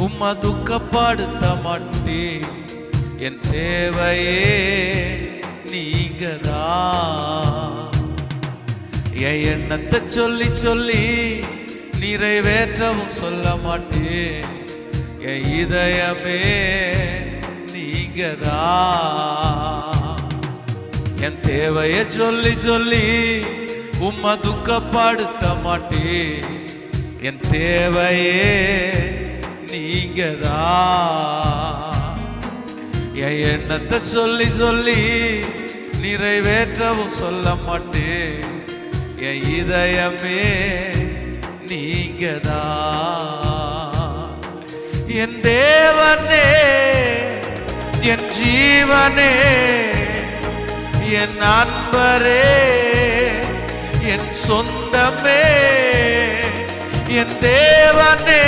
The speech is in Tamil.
உம்மை துக்கப்படுத்த மாட்டேன். என் தேவையே நீங்கதான். என் எண்ணத்தை சொல்லி சொல்லி நிறைவேற்றவும் சொல்ல மாட்டேன். என் இதயமே நீங்கதான். என் தேவையை சொல்லி சொல்லி உம்மை துக்கப்படுத்த மாட்டேன். என் தேவையே நீங்கதான். என் எண்ணத்தை சொல்லி சொல்லி நிறைவேற்றவும் சொல்ல மாட்டேன். என் இதயமே நீங்கதான். என் தேவனே, என் ஜீவனே, என் அன்பரே, என் சொந்தமே, என் தேவனே,